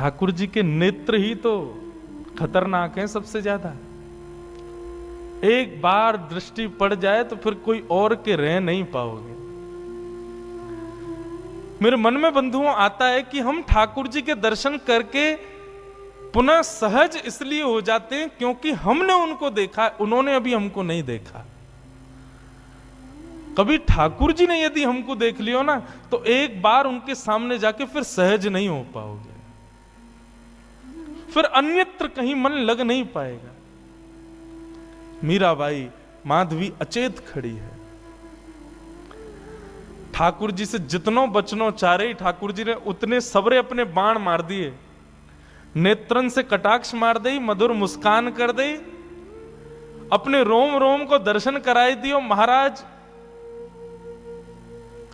ठाकुर जी के नेत्र ही तो खतरनाक हैं सबसे ज्यादा। एक बार दृष्टि पड़ जाए तो फिर कोई और के रह नहीं पाओगे। मेरे मन में बंधुओं आता है कि हम ठाकुर जी के दर्शन करके पुनः सहज इसलिए हो जाते हैं क्योंकि हमने उनको देखा, उन्होंने अभी हमको नहीं देखा। कभी ठाकुर जी ने यदि हमको देख लियो ना तो एक बार उनके सामने जाके फिर सहज नहीं हो पाओगे, फिर अन्यत्र कहीं मन लग नहीं पाएगा। मीराबाई माधवी अचेत खड़ी है, ठाकुर जी से जितनो बचनो चारे ठाकुर जी ने उतने सबरे अपने बाण मार दिए, नेत्रन से कटाक्ष मार दी, मधुर मुस्कान कर दी, अपने रोम रोम को दर्शन कराई दियो। महाराज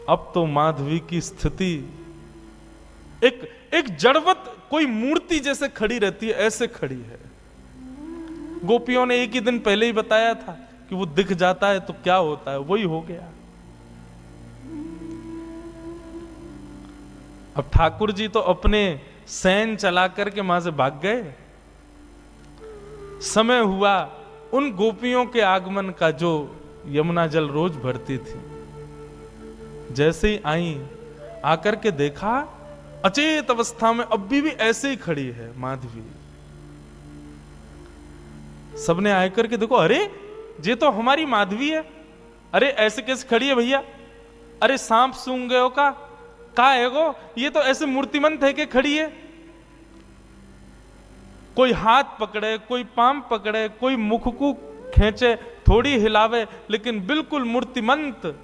अब तो माधवी की स्थिति एक जड़वत कोई मूर्ति जैसे खड़ी रहती है, ऐसे खड़ी है। गोपियों ने एक ही दिन पहले ही बताया था कि वो दिख जाता है तो क्या होता है, वही हो गया। अब ठाकुर जी तो अपने सैन चला करके वहां से भाग गए। समय हुआ उन गोपियों के आगमन का जो यमुना जल रोज भरती थी। जैसे ही आई, आकर के देखा अचेत अवस्था में अभी भी ऐसे ही खड़ी है माधवी। सबने आकर के देखो, अरे ये तो हमारी माधवी है, अरे ऐसे कैसे खड़ी है भैया, अरे सांप सूंघ गए हो का है गो, ये तो ऐसे मूर्तिमंत है कि खड़ी है। कोई हाथ पकड़े, कोई पाम पकड़े, कोई मुख को खींचे, थोड़ी हिलावे, लेकिन बिल्कुल मूर्तिमंत।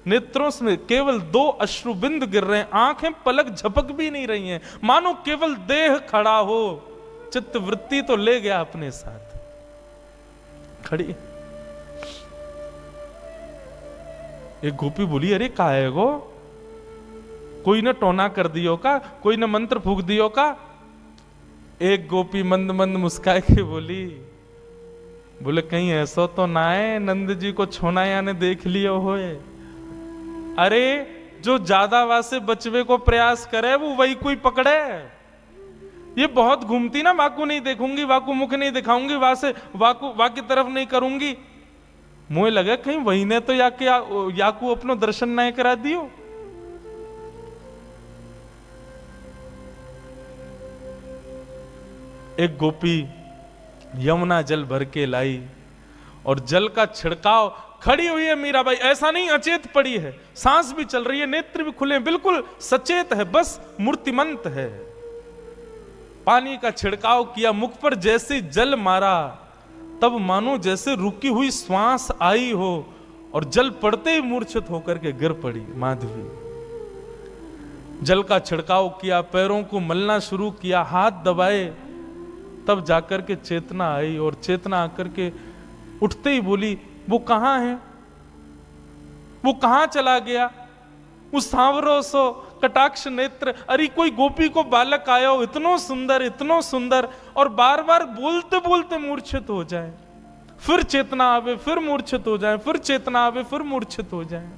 नेत्रों से केवल 2 अश्रुबिंद गिर रहे हैं, आंखें पलक झपक भी नहीं रही हैं, मानो केवल देह खड़ा हो। चित्त वृत्ति तो ले गया अपने साथ, खड़ी। एक गोपी बोली, अरे का है गो, कोई ने टोना कर दियो का, कोई ने मंत्र फूक दियो का। एक गोपी मंद मंद मुस्काए के बोली, बोले कहीं ऐसा तो ना है नंद जी को छोनाया ने देख लियो होए। अरे जो ज्यादा वासे बचवे को प्रयास करे वो वही कोई पकड़े। ये बहुत घूमती ना, वाकू नहीं देखूंगी, वाकू मुख नहीं दिखाऊंगी, वासे वाकू की तरफ नहीं करूंगी। मुझे लगे कहीं वही ने तो याकू अपनो दर्शन नहीं करा दियो। एक गोपी यमुना जल भर के लाई और जल का छिड़काव, खड़ी हुई है मीराबाई, ऐसा नहीं अचेत पड़ी है, सांस भी चल रही है, नेत्र भी खुले, बिल्कुल सचेत है, बस मूर्तिमंत है। पानी का छिड़काव किया, मुख पर जैसे जल मारा तब मानो जैसे रुकी हुई श्वास आई हो और जल पड़ते ही मूर्छित होकर के गिर पड़ी माधवी। जल का छिड़काव किया, पैरों को मलना शुरू किया, हाथ दबाए, तब जाकर के चेतना आई और चेतना आकर के उठते ही बोली, वो कहां है, वो कहां चला गया, उस सांवरो सो कटाक्ष नेत्र। अरे कोई गोपी को बालक आया हो, इतनो सुंदर, और बार बार बोलते बोलते मूर्छित हो जाए, फिर चेतना आवे, फिर मूर्छित हो जाए, फिर चेतना आवे, फिर मूर्छित हो जाए।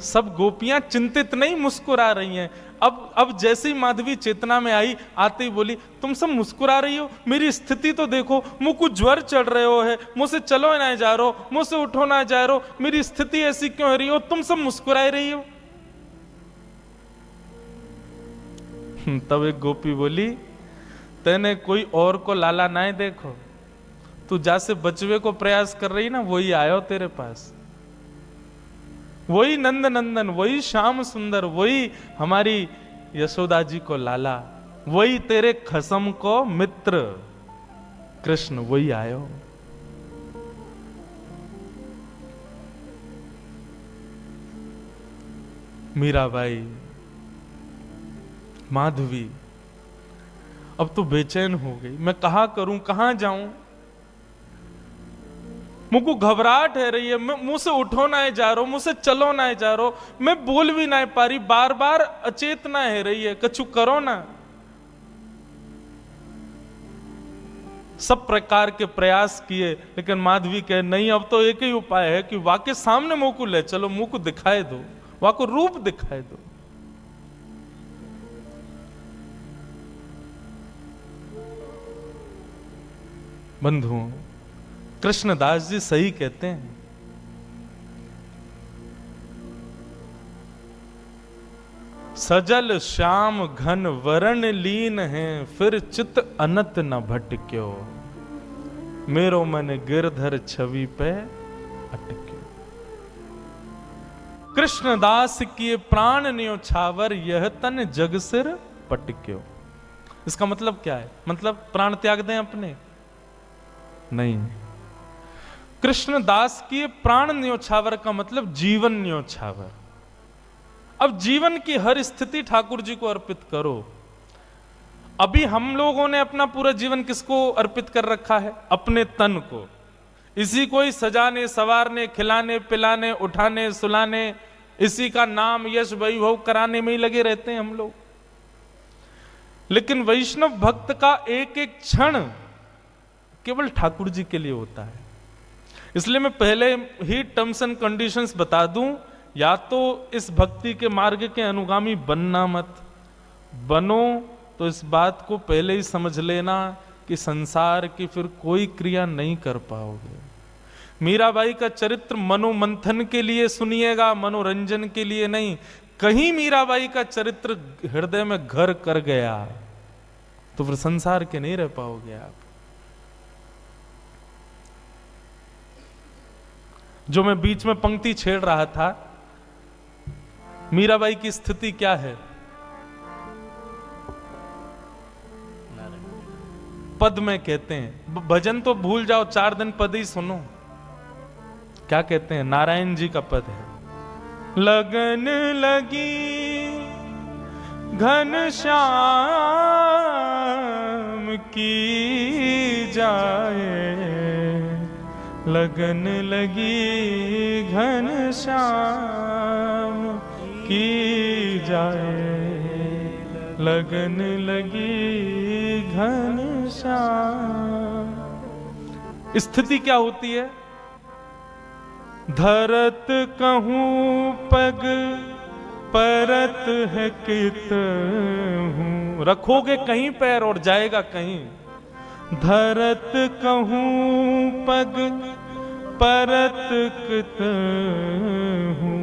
सब गोपियां चिंतित नहीं, मुस्कुरा रही हैं। अब जैसे ही माधवी चेतना में आई, आते ही बोली, तुम सब मुस्कुरा रही हो, मेरी स्थिति तो देखो, मुझको ज्वर चढ़ रहे हो है, मुझसे चलो ना जा रहो, मुझसे उठो ना जा रहो, मेरी स्थिति ऐसी क्यों हो रही हो, तुम सब मुस्कुरा रही हो। तब एक गोपी बोली, तेने कोई और को लाला ना देखो, तू जैसे बचवे को प्रयास कर रही ना, वही आयो तेरे पास, वही नंद नंदन, वही श्याम सुंदर, वही हमारी यशोदा जी को लाला, वही तेरे खसम को मित्र कृष्ण, वही आयो। मीराबाई, माधवी अब तो बेचैन हो गई, मैं कहा करूं, कहां जाऊं, मुझको घबराहट है रही है, मुंह से उठो ना जा रहा, मुंह से चलो ना जा रहा, मैं बोल भी ना पा रही, बार बार अचेतना है रही है, कछु करो ना। सब प्रकार के प्रयास किए, लेकिन माधवी कहे नहीं, अब तो एक ही उपाय है कि वाके सामने मुंह को ले चलो, मुंह को दिखाए दो, वाको रूप दिखाए दो। बंधुओं, कृष्णदास जी सही कहते हैं। सजल श्याम घन वरण लीन है, फिर चित अनत न भटक्यो, मेरो मन गिरधर छवि पे अटक्यो। कृष्णदास किए प्राण न्योछावर, यह तन जग सिर पटक्यो। इसका मतलब क्या है? मतलब प्राण त्याग दें अपने? नहीं। कृष्णदास किए प्राण न्योछावर का मतलब जीवन न्योछावर। अब जीवन की हर स्थिति ठाकुर जी को अर्पित करो। अभी हम लोगों ने अपना पूरा जीवन किसको अर्पित कर रखा है? अपने तन को। इसी को ही सजाने संवारने खिलाने पिलाने उठाने सुलाने, इसी का नाम यश वैभव कराने में ही लगे रहते हैं हम लोग। लेकिन वैष्णव भक्त का एक एक क्षण केवल ठाकुर जी के लिए होता है। इसलिए मैं पहले ही टर्म्स एंड कंडीशंस बता दूं, या तो इस भक्ति के मार्ग के अनुगामी बनना मत, बनो तो इस बात को पहले ही समझ लेना कि संसार की फिर कोई क्रिया नहीं कर पाओगे। मीराबाई का चरित्र मनोमंथन के लिए सुनिएगा, मनोरंजन के लिए नहीं। कहीं मीराबाई का चरित्र हृदय में घर कर गया तो फिर संसार के नहीं रह पाओगे आप। जो मैं बीच में पंक्ति छेड़ रहा था, मीराबाई की स्थिति क्या है? पद में कहते हैं, भजन तो भूल जाओ, 4 दिन पद ही सुनो। क्या कहते हैं? नारायण जी का पद है, लगन लगी घन श्याम की जाए, लगन लगी घन श्याम की जाए, लगन लगी घन श्याम। स्थिति क्या होती है? धरत कहूं पग परत है कित हूं, रखोगे कहीं पैर और जाएगा कहीं। धरत कहूं पग परत कित हूं,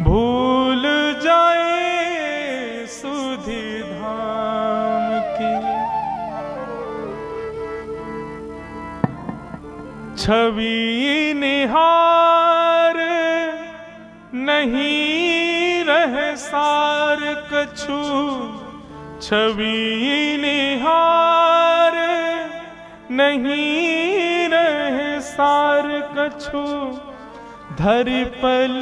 भूल जाए सुधि धाम की। छवि निहार नहीं रह सार कछु, छवि निहार नहीं रह सार कछु, धरि पल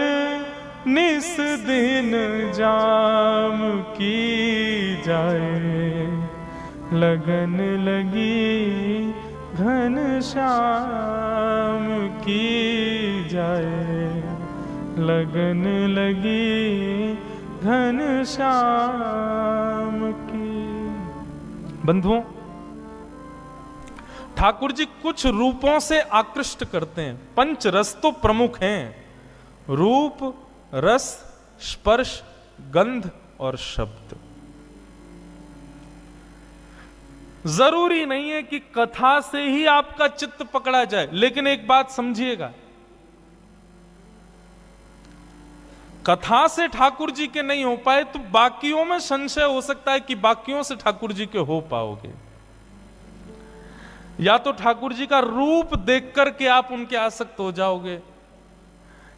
निस दिन जाम की जाए, लगन लगी घन श्याम की जाए, लगन लगी घन श्याम की। बंधुओं, ठाकुर जी कुछ रूपों से आकृष्ट करते हैं। 5 रस तो प्रमुख हैं, रूप, रस, स्पर्श, गंध और शब्द। जरूरी नहीं है कि कथा से ही आपका चित्त पकड़ा जाए, लेकिन एक बात समझिएगा, कथा से ठाकुर जी के नहीं हो पाए तो बाकियों में संशय हो सकता है कि बाकियों से ठाकुर जी के हो पाओगे। या तो ठाकुर जी का रूप देख करके आप उनके आसक्त हो जाओगे,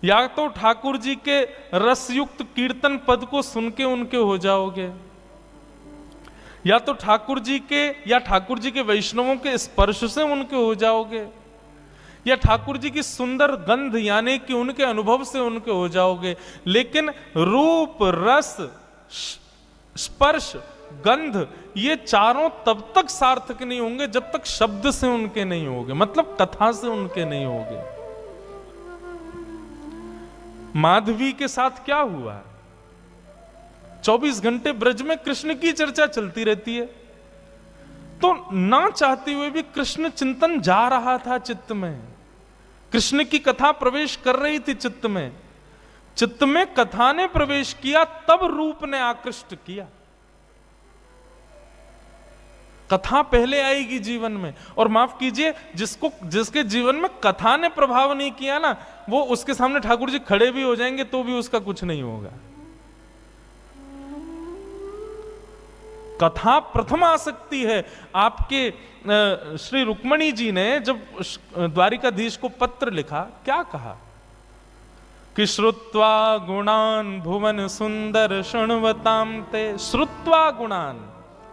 या तो ठाकुर जी के रसयुक्त कीर्तन पद को सुन के उनके हो जाओगे, या तो ठाकुर जी के या ठाकुर जी के वैष्णवों के स्पर्श से उनके हो जाओगे, या ठाकुर जी की सुंदर गंध यानी कि उनके अनुभव से उनके हो जाओगे। लेकिन रूप, रस, स्पर्श, गंध, ये चारों तब तक सार्थक नहीं होंगे जब तक शब्द से उनके नहीं होंगे, मतलब कथा से उनके नहीं होंगे। माधवी के साथ क्या हुआ? 24 घंटे ब्रज में कृष्ण की चर्चा चलती रहती है, तो ना चाहते हुए भी कृष्ण चिंतन जा रहा था चित्त में, कृष्ण की कथा प्रवेश कर रही थी चित्त में। चित्त में कथा ने प्रवेश किया, तब रूप ने आकृष्ट किया। कथा पहले आएगी जीवन में। और माफ कीजिए, जिसके जीवन में कथा ने प्रभाव नहीं किया ना, वो उसके सामने ठाकुर जी खड़े भी हो जाएंगे तो भी उसका कुछ नहीं होगा। कथा प्रथम आसक्ति है। आपके श्री रुक्मणी जी ने जब द्वारिकाधीश को पत्र लिखा, क्या कहा कि श्रुत्वा गुणान भुवन सुंदर शृण्वताम ते। श्रुत्वा गुणान,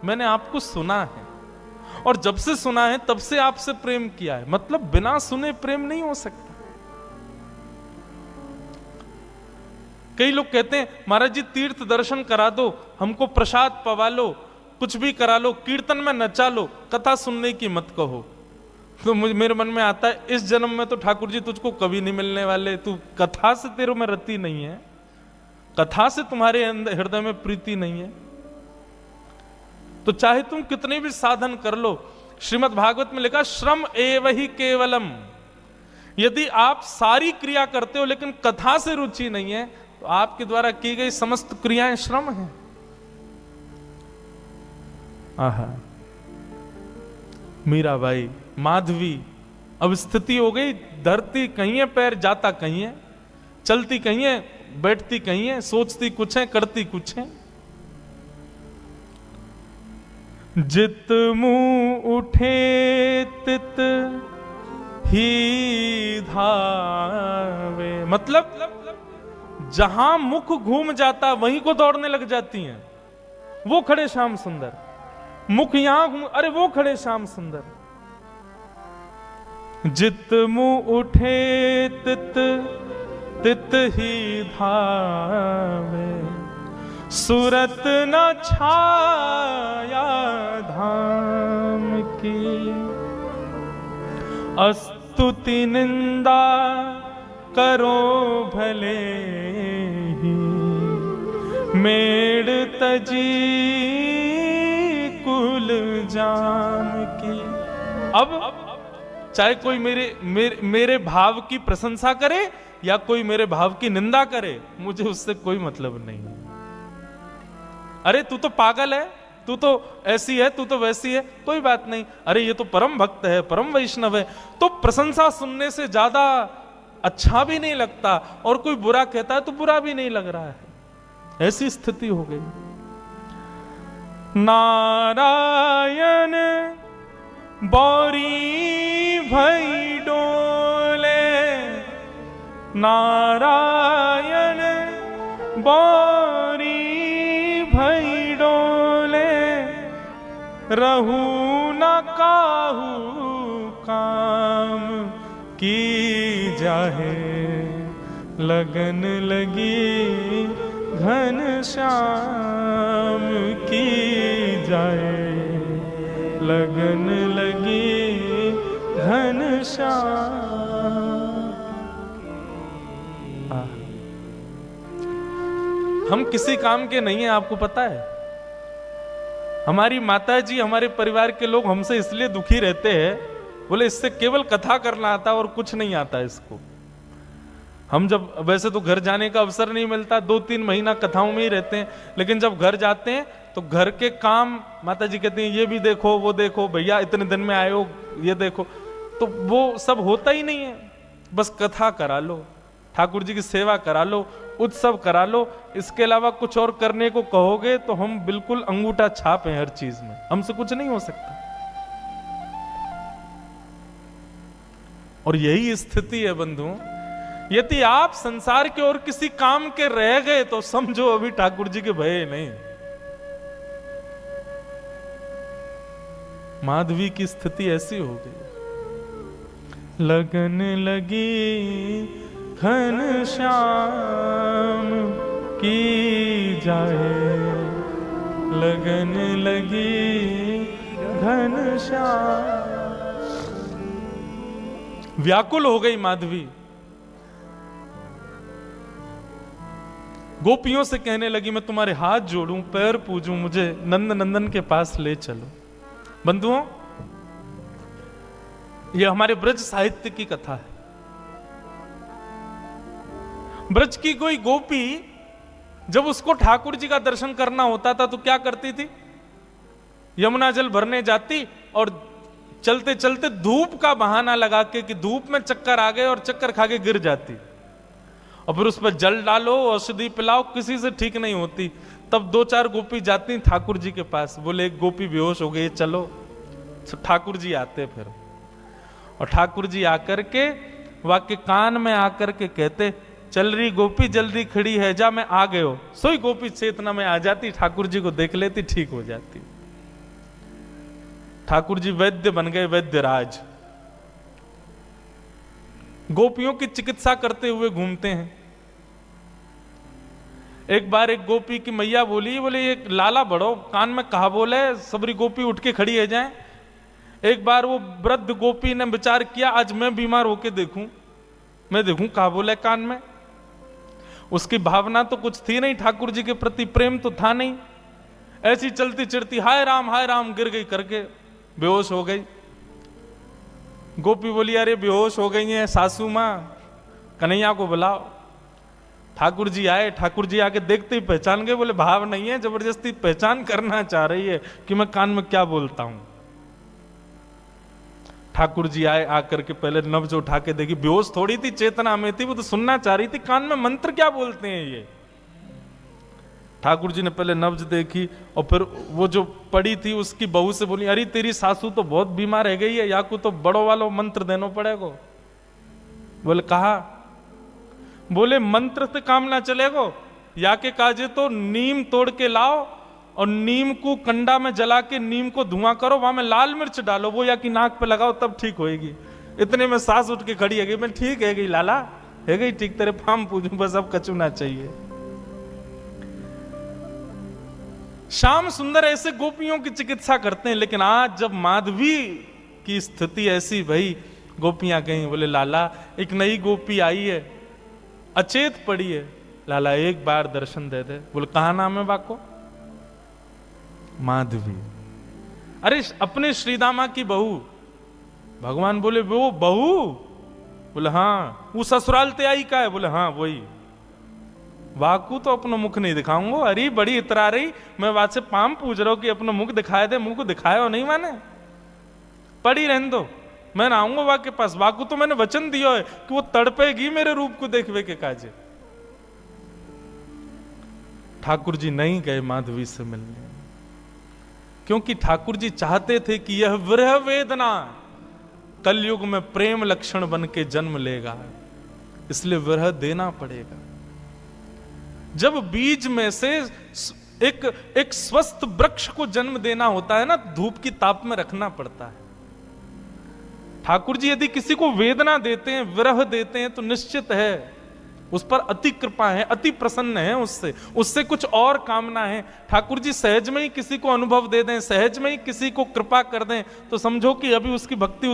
मैंने आपको सुना है, और जब से सुना है तब से आपसे प्रेम किया है। मतलब बिना सुने प्रेम नहीं हो सकता। कई लोग कहते हैं महाराज जी तीर्थ दर्शन करा दो, हमको प्रसाद पवा लो, कुछ भी करा लो, कीर्तन में नचा लो, कथा सुनने की मत कहो। तो मेरे मन में आता है, इस जन्म में तो ठाकुर जी तुझको कभी नहीं मिलने वाले। तू कथा से तेरे में रति नहीं है, कथा से तुम्हारे हृदय में प्रीति नहीं है, तो चाहे तुम कितने भी साधन कर लो। श्रीमद् भागवत में लिखा श्रम एव ही केवलम। यदि आप सारी क्रिया करते हो लेकिन कथा से रुचि नहीं है, तो आपके द्वारा की गई समस्त क्रियाएं श्रम हैं। आहा, मीराबाई, माधवी, अब स्थिति हो गई, धरती कहीं है, पैर जाता कहीं है, चलती कहीं है, बैठती कहीं है, सोचती कुछ है, करती कुछ है। जित मुंह उठे तित ही धावे। मतलब जहां मुख घूम जाता वहीं को दौड़ने लग जाती हैं। वो खड़े श्याम सुंदर, मुख यहां घूम, अरे वो खड़े श्याम सुंदर। जित मुंह उठे तित तित ही धावे, सूरत न छाया धाम की। अस्तुति निंदा करो भले ही, मेड़ तजी कुल जाम की। अब चाहे कोई मेरे भाव की प्रशंसा करे या कोई मेरे भाव की निंदा करे, मुझे उससे कोई मतलब नहीं है। अरे तू तो पागल है, तू तो ऐसी है, तू तो वैसी है, कोई बात नहीं। अरे ये तो परम भक्त है, परम वैष्णव है, तो प्रशंसा सुनने से ज्यादा अच्छा भी नहीं लगता, और कोई बुरा कहता है तो बुरा भी नहीं लग रहा है। ऐसी स्थिति हो गई। नारायण बौरी भई डोले, नारायण बौरी भई डोले, रहू न काहू काम की जाहे, लगन लगी घन श्याम की जाए, लगन लगी घन श्याम। हम किसी काम के नहीं है, आपको पता है। हमारी माता जी, हमारे परिवार के लोग हमसे इसलिए दुखी रहते हैं, बोले इससे केवल कथा करना आता और कुछ नहीं आता इसको। हम जब, वैसे तो घर जाने का अवसर नहीं मिलता, 2-3 महीना कथाओं में ही रहते हैं, लेकिन जब घर जाते हैं तो घर के काम माता जी कहती हैं ये भी देखो, वो देखो, भैया इतने दिन में आए हो, ये देखो, तो वो सब होता ही नहीं है। बस कथा करा लो, ठाकुर जी की सेवा करा लो, उत्सव करा लो, इसके अलावा कुछ और करने को कहोगे तो हम बिल्कुल अंगूठा छाप हैं हर चीज में, हमसे कुछ नहीं हो सकता। और यही स्थिति है बंधुओं। यदि आप संसार के और किसी काम के रह गए तो समझो अभी ठाकुर जी के भय नहीं। माधवी की स्थिति ऐसी हो गई। लगन लगी घन श्याम की जाए, लगन लगी घन श्याम। व्याकुल हो गई माधवी, गोपियों से कहने लगी मैं तुम्हारे हाथ जोड़ूं, पैर पूजूं, मुझे नंद नंदन के पास ले चलो। बंधुओं, यह हमारे ब्रज साहित्य की कथा है। ब्रज की कोई गोपी जब उसको ठाकुर जी का दर्शन करना होता था तो क्या करती थी? यमुना जल भरने जाती और चलते चलते धूप का बहाना लगा के कि धूप में चक्कर आ गए और चक्कर खा के गिर जाती, और फिर उस पर जल डालो, औषधि पिलाओ, किसी से ठीक नहीं होती। तब 2-4 गोपी जाती ठाकुर जी के पास, बोले एक गोपी बेहोश हो गई, चलो। ठाकुर जी आते फिर, और ठाकुर जी आकर के वाके कान में आकर के कहते, चल रही गोपी जल्दी खड़ी है, जा मैं आ गयो। सोई गोपी चेतना में आ जाती, ठाकुर जी को देख लेती, ठीक हो जाती। ठाकुर जी वैद्य बन गए, वैद्य राज। गोपियों की चिकित्सा करते हुए घूमते हैं। एक बार एक गोपी की मैया बोली, बोले एक लाला बड़ो कान में कहा बोले, सबरी गोपी उठ के खड़ी है जाए। एक बार वो वृद्ध गोपी ने विचार किया, आज मैं बीमार होके देखूं, मैं देखूं कहा बोले कान में। उसकी भावना तो कुछ थी नहीं, ठाकुर जी के प्रति प्रेम तो था नहीं। ऐसी चलती चिड़ती हाय राम गिर गई करके बेहोश हो गई। गोपी बोली, अरे बेहोश हो गई है सासू मां, कन्हैया को बुलाओ। ठाकुर जी आए, ठाकुर जी आके देखते ही पहचान गए, बोले भाव नहीं है, जबरदस्ती पहचान करना चाह रही है कि मैं कान में क्या बोलता हूं। ठाकुर जी आए, आकर के पहले नब्ज उठा के देखी, बेहोश थोड़ी थी, चेतना में थी, वो तो सुनना चाह रही थी, कान में मंत्र क्या बोलते हैं ये। ठाकुर जी ने पहले नब्ज देखी, और फिर वो जो पड़ी थी उसकी बहू से बोली, अरे तेरी सासू तो बहुत बीमार रह गई है, या को तो बड़ो वालो मंत्र देना पड़ेगा। बोले कहा, बोले मंत्र से काम ना चलेगो, या के काजे तो नीम तोड़ के लाओ और नीम को कंडा में जला के नीम को धुआं करो, वहां में लाल मिर्च डालो, वो या की नाक पे लगाओ, तब ठीक होएगी। इतने में सास उठ के खड़ी है गई, मैं ठीक है गई लाला, है गई ठीक, तेरे फार्म पूजू, बस अब कचू ना चाहिए। श्याम सुंदर ऐसे गोपियों की चिकित्सा करते हैं। लेकिन आज जब माधवी की स्थिति ऐसी भई, गोपियां गई, बोले लाला एक नई गोपी आई है, अचेत पड़ी है, लाला एक बार दर्शन दे दे। बोले कहा नाम है बाको? माधवी। अरे अपने श्रीदामा की बहू। भगवान बोले वो बहू? बोले हाँ। वो ससुराल ते आई का है? बोले हाँ वही। वाकू तो अपना मुख नहीं दिखाऊंगा। अरे बड़ी इतरा रही, मैं बात से पाम पूछ रहा हूं कि अपना मुख दिखाए दे, मुंह को दिखाया हो नहीं माने, पड़ी रहने दो, मैं ना आऊंगा वाक के पास। वाकू तो मैंने वचन दिया है कि वो तड़पेगी मेरे रूप को देखवे के काजे। ठाकुर जी नहीं गए माधवी से मिलने, क्योंकि ठाकुर जी चाहते थे कि यह विरह वेदना कलयुग में प्रेम लक्षण बन के जन्म लेगा, इसलिए विरह देना पड़ेगा। जब बीज में से एक स्वस्थ वृक्ष को जन्म देना होता है ना, धूप की ताप में रखना पड़ता है। ठाकुर जी यदि किसी को वेदना देते हैं, विरह देते हैं, तो निश्चित है उस पर अति कृपा है, अति प्रसन्न है, उससे कुछ और कामना है। ठाकुर जी सहज में ही किसी को अनुभव दे दें, सहज में ही किसी को कृपा कर दें, तो समझो कि अभी उसकी भक्ति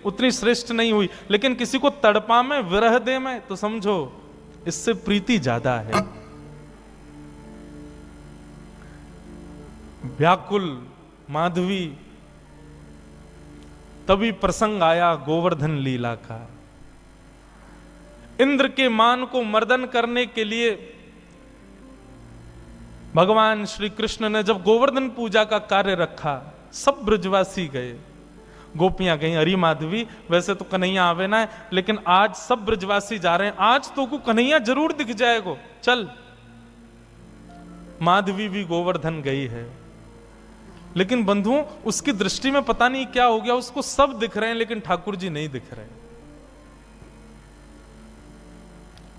उतनी श्रेष्ठ नहीं हुई। लेकिन किसी को तड़पा में, विरह दे में, तो समझो इससे प्रीति ज्यादा है। व्याकुल माधवी, तभी प्रसंग आया गोवर्धन लीला का। इंद्र के मान को मर्दन करने के लिए भगवान श्री कृष्ण ने जब गोवर्धन पूजा का कार्य रखा, सब ब्रजवासी गए, गोपियां गई। अरे माधवी वैसे तो कन्हैया आवे ना है, लेकिन आज सब ब्रजवासी जा रहे हैं, आज तो को कन्हैया जरूर दिख जाएगो, चल। माधवी भी गोवर्धन गई है, लेकिन बंधुओं उसकी दृष्टि में पता नहीं क्या हो गया, उसको सब दिख रहे हैं लेकिन ठाकुर जी नहीं दिख रहे।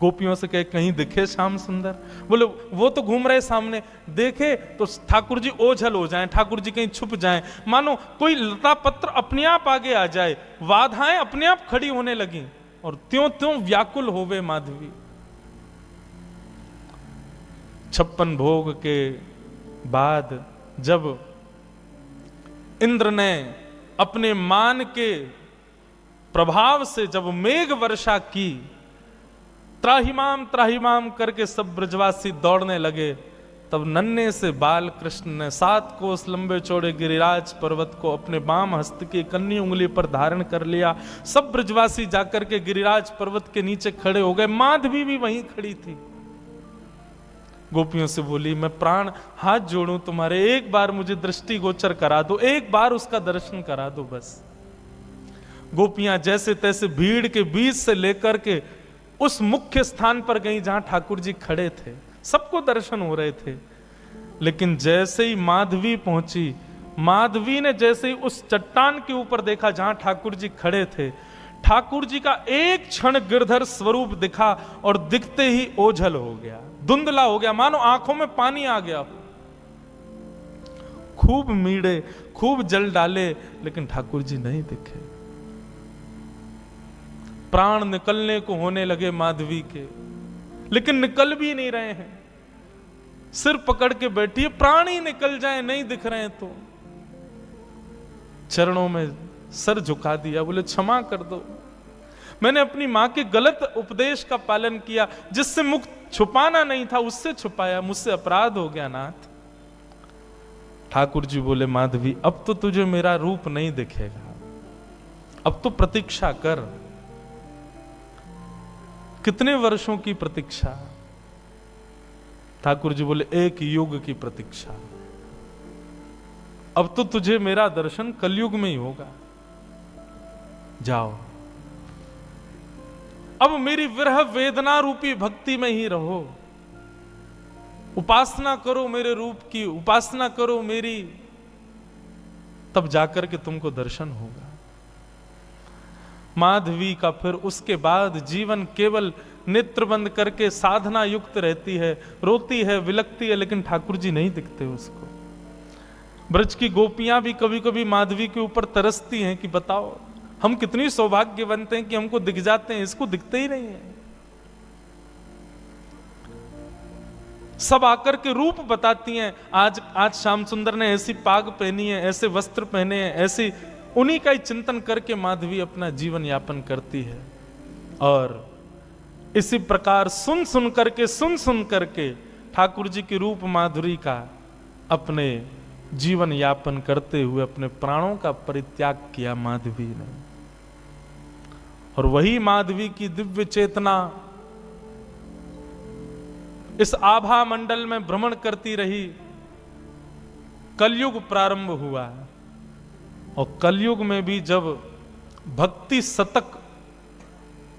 गोपियों से कहे कहीं दिखे श्याम सुंदर? बोले वो तो घूम रहे सामने, देखे तो ठाकुर जी ओझल हो जाएं, ठाकुर जी कहीं छुप जाएं, मानो कोई लता पत्र अपने आप आगे आ जाए, बाधाएं अपने आप खड़ी होने लगी और त्यों त्यों व्याकुल होवे माधवी। 56 भोग के बाद जब इंद्र ने अपने मान के प्रभाव से जब मेघ वर्षा की, त्राहिमाम करके सब ब्रजवासी दौड़ने लगे, तब नन्हे से बाल कृष्ण ने 7 कोस लंबे चौड़े गिरिराज पर्वत को अपने बाम हस्त की कन्नी उंगली पर धारण कर लिया। सब ब्रजवासी जाकर के गिरिराज पर्वत के नीचे खड़े हो गए। माधवी भी वहीं खड़ी थी। गोपियों से बोली, मैं प्राण हाथ जोड़ूं तुम्हारे, एक बार मुझे दृष्टि गोचर करा दो, एक बार उसका दर्शन करा दो बस। गोपियां जैसे तैसे भीड़ के बीच से लेकर के उस मुख्य स्थान पर गई जहां ठाकुर जी खड़े थे। सबको दर्शन हो रहे थे, लेकिन जैसे ही माधवी पहुंची, माधवी ने जैसे ही उस चट्टान के ऊपर देखा जहां ठाकुर जी खड़े थे, ठाकुर जी का एक क्षण गिरधर स्वरूप दिखा और दिखते ही ओझल हो गया, धुंधला हो गया, मानो आंखों में पानी आ गया। खूब मीड़े, खूब जल डाले, लेकिन ठाकुर जी नहीं दिखे। प्राण निकलने को होने लगे माधवी के, लेकिन निकल भी नहीं रहे हैं। सिर पकड़ के बैठी है, प्राण ही निकल जाए, नहीं दिख रहे हैं। तो चरणों में सर झुका दिया, बोले क्षमा कर दो, मैंने अपनी मां के गलत उपदेश का पालन किया, जिससे मुख छुपाना नहीं था उससे छुपाया, मुझसे अपराध हो गया नाथ। ठाकुर जी बोले, माधवी अब तो तुझे मेरा रूप नहीं दिखेगा, अब तो प्रतीक्षा कर। कितने वर्षों की प्रतीक्षा? ठाकुर जी बोले, एक युग की प्रतीक्षा। अब तो तुझे मेरा दर्शन कलयुग में ही होगा, जाओ अब मेरी विरह वेदना रूपी भक्ति में ही रहो, उपासना करो मेरे रूप की, उपासना करो मेरी, तब जाकर के तुमको दर्शन होगा। माधवी का फिर उसके बाद जीवन केवल नेत्र बंद करके साधना युक्त रहती है, रोती है, विलकती है, लेकिन ठाकुर जी नहीं दिखते उसको। ब्रज की गोपियां भी कभी कभी माधवी के ऊपर तरसती हैं कि बताओ हम कितनी सौभाग्यवंत हैं कि हमको दिख जाते हैं, इसको दिखते ही नहीं है। सब आकर के रूप बताती हैं, आज श्याम सुंदर ने ऐसी पाग पहनी है, ऐसे वस्त्र पहने हैं, ऐसी, उन्हीं का ही चिंतन करके माधवी अपना जीवन यापन करती है। और इसी प्रकार सुन सुन करके ठाकुर जी की रूप माधुरी का अपने जीवन यापन करते हुए अपने प्राणों का परित्याग किया माधवी ने। और वही माधवी की दिव्य चेतना इस आभा मंडल में भ्रमण करती रही। कलयुग प्रारंभ हुआ, और कलयुग में भी जब भक्ति शतक,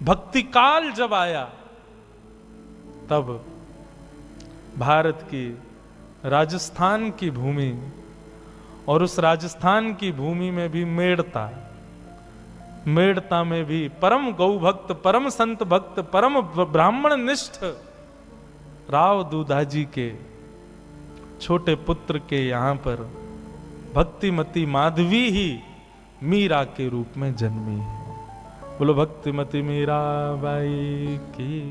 भक्ति काल जब आया, तब भारत की राजस्थान की भूमि, और उस राजस्थान की भूमि में भी मेड़ता में भी परम गौ भक्त, परम संत भक्त, परम ब्राह्मण निष्ठ राव दूधाजी के छोटे पुत्र के यहां पर भक्तिमती माधवी ही मीरा के रूप में जन्मी है। बोलो भक्तिमती मीरा बाई की।